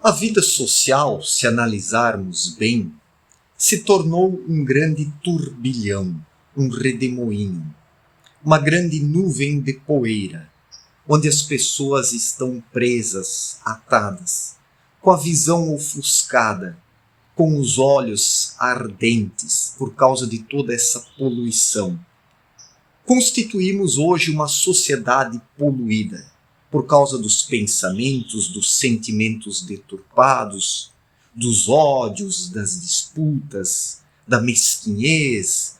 A vida social, se analisarmos bem, se tornou um grande turbilhão, um redemoinho, uma grande nuvem de poeira, onde as pessoas estão presas, atadas, com a visão ofuscada, com os olhos ardentes por causa de toda essa poluição. Constituímos hoje uma sociedade poluída por causa dos pensamentos, dos sentimentos deturpados, dos ódios, das disputas, da mesquinhez,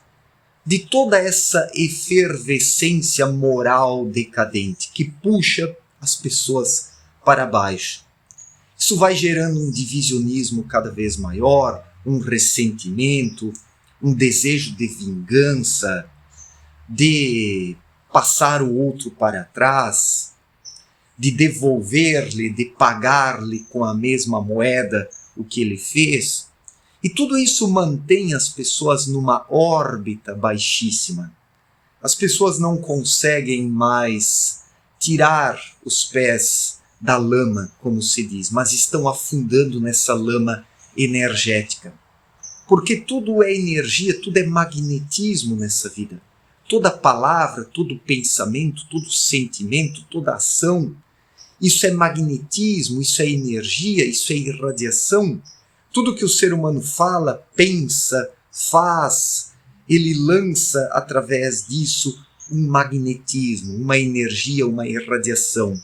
de toda essa efervescência moral decadente que puxa as pessoas para baixo. Isso vai gerando um divisionismo cada vez maior, um ressentimento, um desejo de vingança, de passar o outro para trás, de devolver-lhe, de pagar-lhe com a mesma moeda o que ele fez. E tudo isso mantém as pessoas numa órbita baixíssima. As pessoas não conseguem mais tirar os pés da lama, como se diz, mas estão afundando nessa lama energética. Porque tudo é energia, tudo é magnetismo nessa vida. Toda palavra, todo pensamento, todo sentimento, toda ação, isso é magnetismo, isso é energia, isso é irradiação. Tudo que o ser humano fala, pensa, faz, ele lança através disso um magnetismo, uma energia, uma irradiação.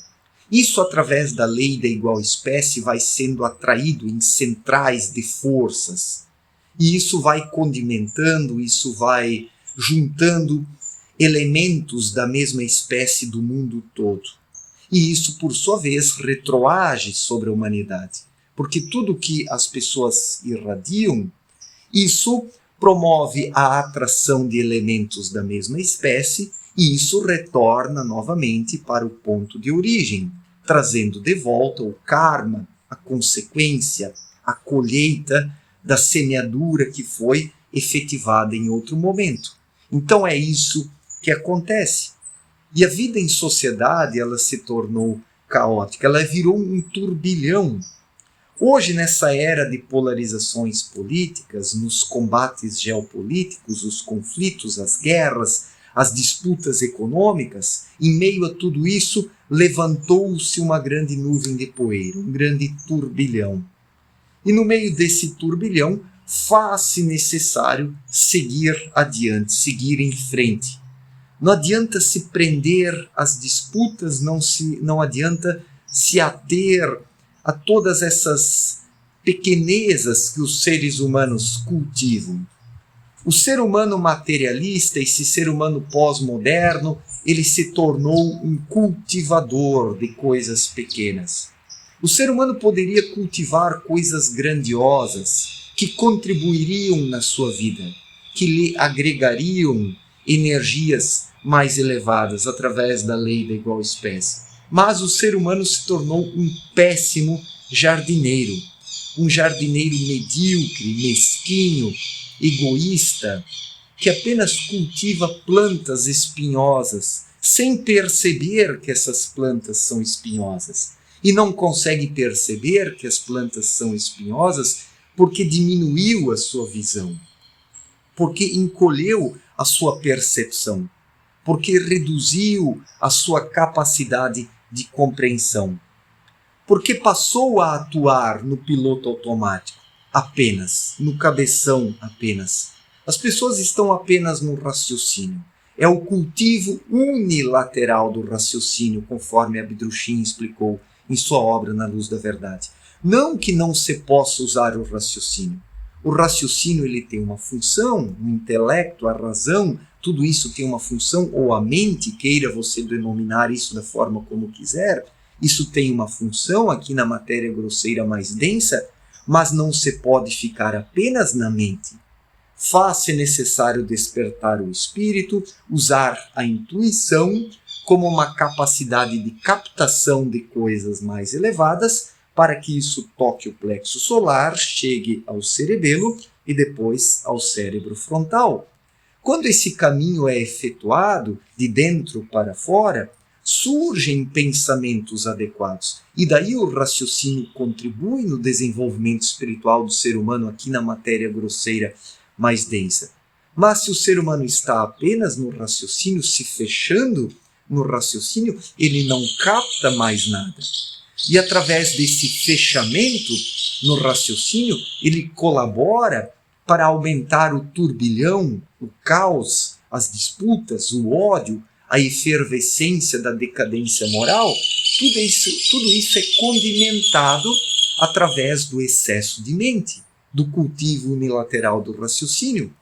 Isso, através da lei da igual espécie, vai sendo atraído em centrais de forças. E isso vai condimentando, isso vai juntando elementos da mesma espécie do mundo todo. E isso, por sua vez, retroage sobre a humanidade. Porque tudo que as pessoas irradiam, isso promove a atração de elementos da mesma espécie e isso retorna novamente para o ponto de origem, trazendo de volta o karma, a consequência, a colheita da semeadura que foi efetivada em outro momento. Então é isso que acontece. E a vida em sociedade, ela se tornou caótica, ela virou um turbilhão. Hoje, nessa era de polarizações políticas, nos combates geopolíticos, os conflitos, as guerras, as disputas econômicas, em meio a tudo isso, levantou-se uma grande nuvem de poeira, um grande turbilhão. E no meio desse turbilhão, faz-se necessário seguir adiante, seguir em frente. Não adianta se prender às disputas, não adianta se ater a todas essas pequenezas que os seres humanos cultivam. O ser humano materialista, esse ser humano pós-moderno, ele se tornou um cultivador de coisas pequenas. O ser humano poderia cultivar coisas grandiosas que contribuiriam na sua vida, que lhe agregariam energias mais elevadas através da lei da igual espécie. Mas o ser humano se tornou um péssimo jardineiro, um jardineiro medíocre, mesquinho, egoísta, que apenas cultiva plantas espinhosas, sem perceber que essas plantas são espinhosas. E não consegue perceber que as plantas são espinhosas porque diminuiu a sua visão, porque encolheu a sua percepção, porque reduziu a sua capacidade de compreensão, porque passou a atuar no piloto automático apenas, no cabeção apenas. As pessoas estão apenas no raciocínio. É o cultivo unilateral do raciocínio, conforme Abdruchin explicou em sua obra Na Luz da Verdade. Não que não se possa usar o raciocínio. O raciocínio ele tem uma função, o intelecto, a razão, tudo isso tem uma função, ou a mente, queira você denominar isso da forma como quiser, isso tem uma função aqui na matéria grosseira mais densa, mas não se pode ficar apenas na mente. Faz-se necessário despertar o espírito, usar a intuição como uma capacidade de captação de coisas mais elevadas, para que isso toque o plexo solar, chegue ao cerebelo e depois ao cérebro frontal. Quando esse caminho é efetuado de dentro para fora, surgem pensamentos adequados. E daí o raciocínio contribui no desenvolvimento espiritual do ser humano aqui na matéria grosseira mais densa. Mas se o ser humano está apenas no raciocínio, se fechando no raciocínio, ele não capta mais nada. E através desse fechamento no raciocínio, ele colabora para aumentar o turbilhão, o caos, as disputas, o ódio, a efervescência da decadência moral. Tudo isso é condimentado através do excesso de mente, do cultivo unilateral do raciocínio.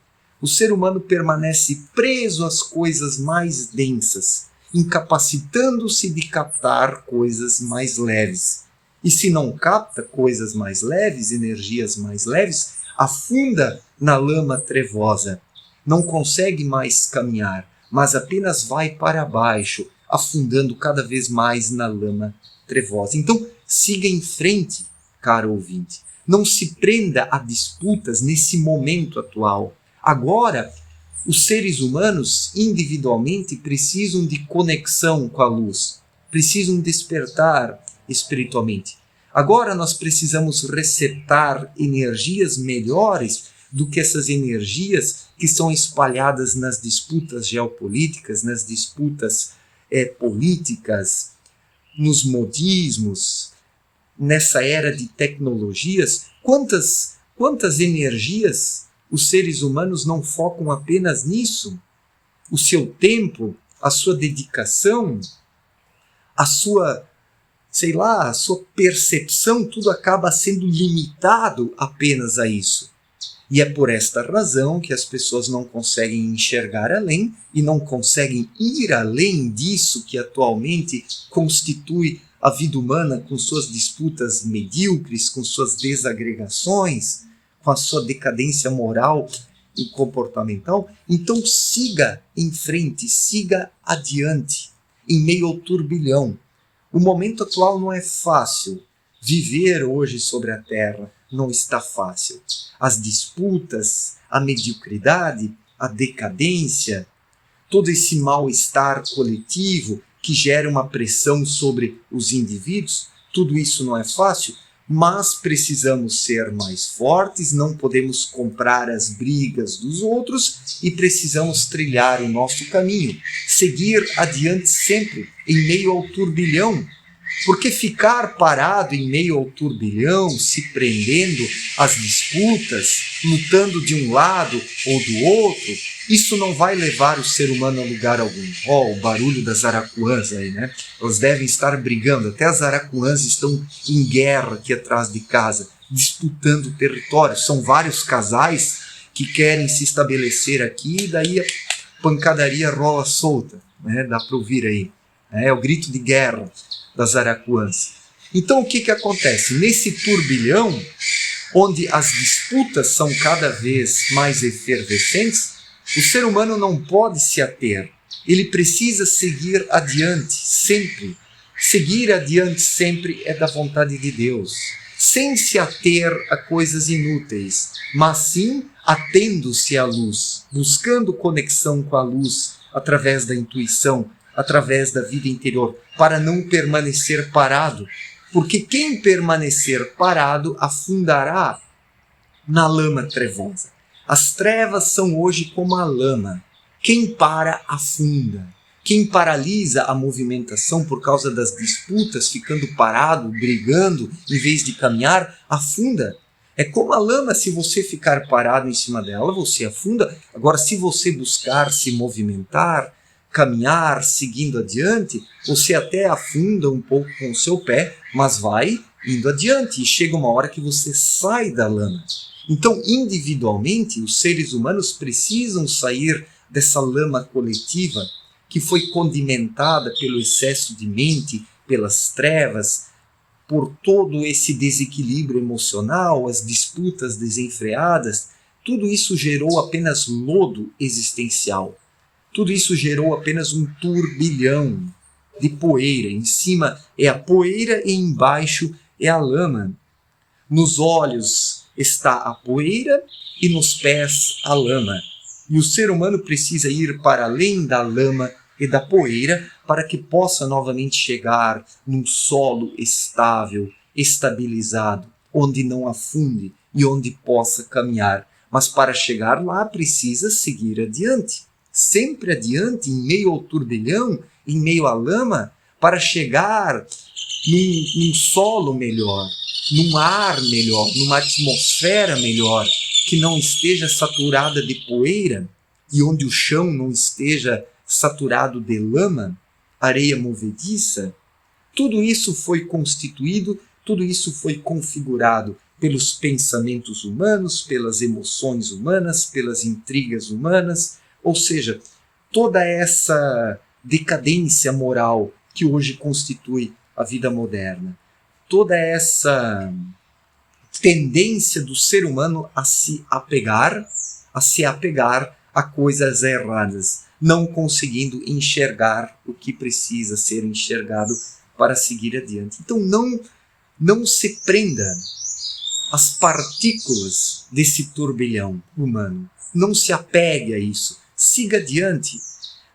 O ser humano permanece preso às coisas mais densas, incapacitando-se de captar coisas mais leves. E se não capta coisas mais leves, energias mais leves, afunda na lama trevosa. Não consegue mais caminhar, mas apenas vai para baixo, afundando cada vez mais na lama trevosa. Então, siga em frente, caro ouvinte. Não se prenda a disputas nesse momento atual. Agora, os seres humanos, individualmente, precisam de conexão com a luz, precisam despertar espiritualmente. Agora nós precisamos receptar energias melhores do que essas energias que são espalhadas nas disputas geopolíticas, nas disputas políticas, nos modismos, nessa era de tecnologias. Quantas energias os seres humanos não focam apenas nisso? O seu tempo, a sua dedicação, a sua percepção, tudo acaba sendo limitado apenas a isso. E é por esta razão que as pessoas não conseguem enxergar além e não conseguem ir além disso que atualmente constitui a vida humana, com suas disputas medíocres, com suas desagregações, com a sua decadência moral e comportamental. Então siga em frente, siga adiante, em meio ao turbilhão. O momento atual não é fácil. Viver hoje sobre a Terra não está fácil. As disputas, a mediocridade, a decadência, todo esse mal-estar coletivo que gera uma pressão sobre os indivíduos, tudo isso não é fácil, mas precisamos ser mais fortes, não podemos comprar as brigas dos outros e precisamos trilhar o nosso caminho, seguir adiante sempre, em meio ao turbilhão. Porque ficar parado em meio ao turbilhão, se prendendo às disputas, lutando de um lado ou do outro, isso não vai levar o ser humano a lugar algum. O barulho das aracuãs aí, né? Elas devem estar brigando, até as aracuãs estão em guerra aqui atrás de casa, disputando território. São vários casais que querem se estabelecer aqui e daí a pancadaria rola solta, né? Dá para ouvir aí. É o grito de guerra das aracuãs. Então o que acontece? Nesse turbilhão, onde as disputas são cada vez mais efervescentes, o ser humano não pode se ater. Ele precisa seguir adiante sempre. Seguir adiante sempre é da vontade de Deus, sem se ater a coisas inúteis, mas sim atendo-se à luz, buscando conexão com a luz através da intuição, através da vida interior, para não permanecer parado. Porque quem permanecer parado afundará na lama trevosa. As trevas são hoje como a lama. Quem para, afunda. Quem paralisa a movimentação por causa das disputas, ficando parado, brigando, em vez de caminhar, afunda. É como a lama, se você ficar parado em cima dela, você afunda. Agora, se você buscar se movimentar, caminhar, seguindo adiante, você até afunda um pouco com o seu pé, mas vai indo adiante e chega uma hora que você sai da lama. Então, individualmente, os seres humanos precisam sair dessa lama coletiva que foi condimentada pelo excesso de mente, pelas trevas, por todo esse desequilíbrio emocional, as disputas desenfreadas. Tudo isso gerou apenas lodo existencial. Tudo isso gerou apenas um turbilhão de poeira. Em cima é a poeira e embaixo é a lama. Nos olhos está a poeira e nos pés a lama. E o ser humano precisa ir para além da lama e da poeira para que possa novamente chegar num solo estável, estabilizado, onde não afunde e onde possa caminhar. Mas para chegar lá precisa seguir adiante, sempre adiante, em meio ao turbilhão, em meio à lama, para chegar num solo melhor, num ar melhor, numa atmosfera melhor, que não esteja saturada de poeira e onde o chão não esteja saturado de lama, areia movediça. Tudo isso foi constituído, tudo isso foi configurado pelos pensamentos humanos, pelas emoções humanas, pelas intrigas humanas, ou seja, toda essa decadência moral que hoje constitui a vida moderna, toda essa tendência do ser humano a se apegar a coisas erradas, não conseguindo enxergar o que precisa ser enxergado para seguir adiante. Então não se prenda às partículas desse turbilhão humano. Não se apegue a isso. Siga adiante.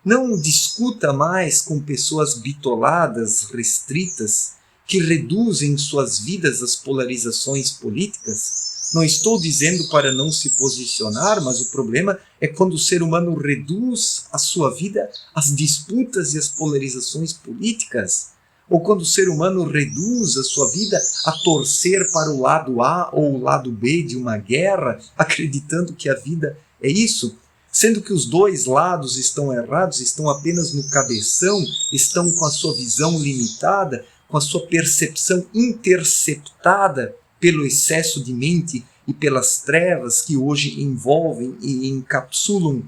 Não discuta mais com pessoas bitoladas, restritas, que reduzem suas vidas às polarizações políticas. Não estou dizendo para não se posicionar, mas o problema é quando o ser humano reduz a sua vida às disputas e às polarizações políticas, ou quando o ser humano reduz a sua vida a torcer para o lado A ou o lado B de uma guerra, acreditando que a vida é isso, sendo que os dois lados estão errados, estão apenas no cabeção, estão com a sua visão limitada, com a sua percepção interceptada pelo excesso de mente e pelas trevas que hoje envolvem e encapsulam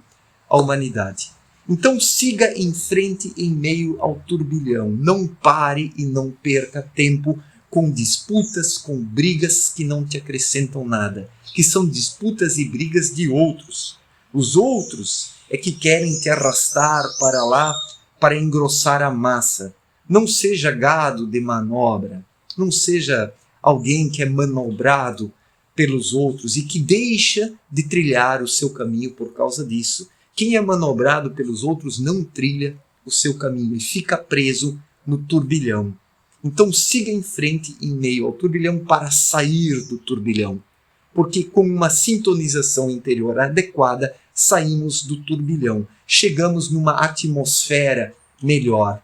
a humanidade. Então siga em frente em meio ao turbilhão. Não pare e não perca tempo com disputas, com brigas que não te acrescentam nada, que são disputas e brigas de outros. Os outros é que querem te arrastar para lá para engrossar a massa. Não seja gado de manobra, não seja alguém que é manobrado pelos outros e que deixa de trilhar o seu caminho por causa disso. Quem é manobrado pelos outros não trilha o seu caminho e fica preso no turbilhão. Então siga em frente em meio ao turbilhão para sair do turbilhão. Porque com uma sintonização interior adequada, saímos do turbilhão. Chegamos numa atmosfera melhor,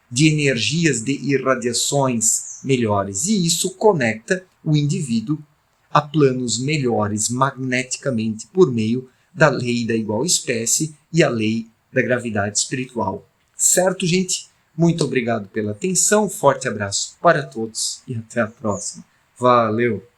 de energias, de irradiações melhores. E isso conecta o indivíduo a planos melhores magneticamente por meio da lei da igual espécie e a lei da gravidade espiritual. Certo, gente? Muito obrigado pela atenção, forte abraço para todos e até a próxima. Valeu!